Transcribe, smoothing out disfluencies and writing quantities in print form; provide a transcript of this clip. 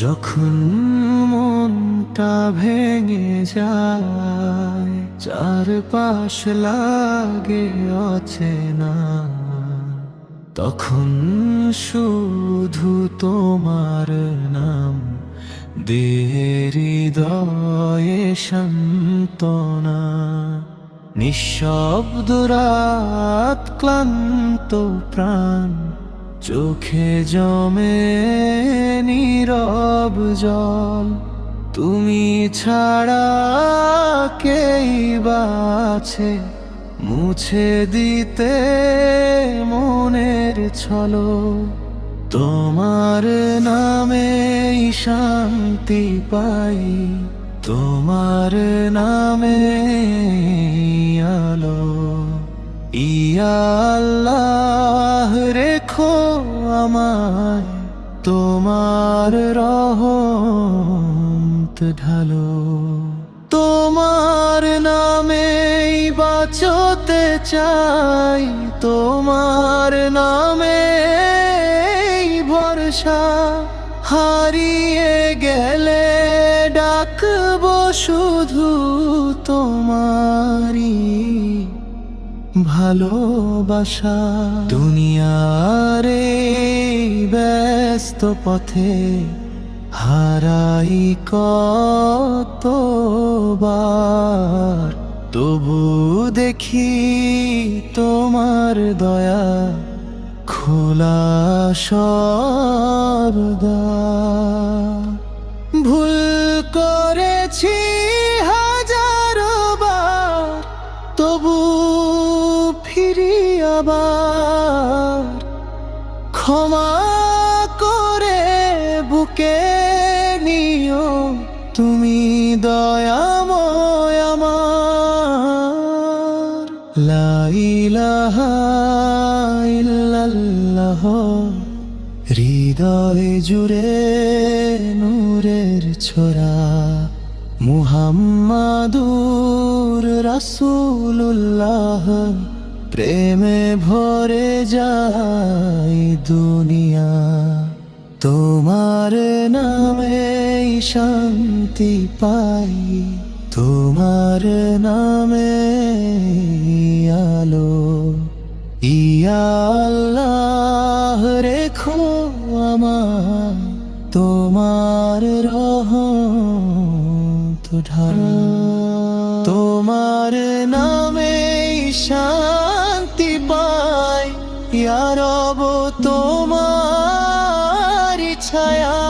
যখন মনটা ভেঙে যায়, চারপাশ লাগে অচেনা, তখন শুধু তোমার নাম দে হৃদয়ে সান্ত্বনা। নিঃশব্দ রাত, ক্লান্ত প্রাণ, চোখে জমে নীরব জল, তুমি ছাড়া কেই বা আছে মুছে দিতে মনের ছলক। তোমার নামেই শান্তি পাই, তোমার নামে আলো। ইয়া আল্লাহ, রেখো আমায় তোমার রহমত ঢালো। তোমার নামেই বাঁচতে চাই, তোমার নামেই ভরসা। হারিয়ে গেলে ডাকবো শুধু তোমারি ভালোবাসা। দুনিয়ার এই ব্যস্ত পথে হারাই কতবার, তবু দেখি তোমার দয়া খোলা সব দ্বার। ভুল করেছি হাজারো বার, তবু ফিরি আবার। ক্ষমা করে বুকে নিও তুমি দয়াময় আমার। লা ইলাহা ইল্লাল্লাহ, হৃদয় জুড়ে নূরের ছোরা। মুহাম্মাদুর রাসূলুল্লাহ, প্রেমে ভরে যায় দুনিয়া। তোমার নামেই শান্তি পাই, তোমার নামে আলো। ইয়া আল্লাহ, রেখো আমায় তোমার রহমত ঢালো। তোমার নামেই শান্তি পাই, ইয়া রব তোমার ছায়া।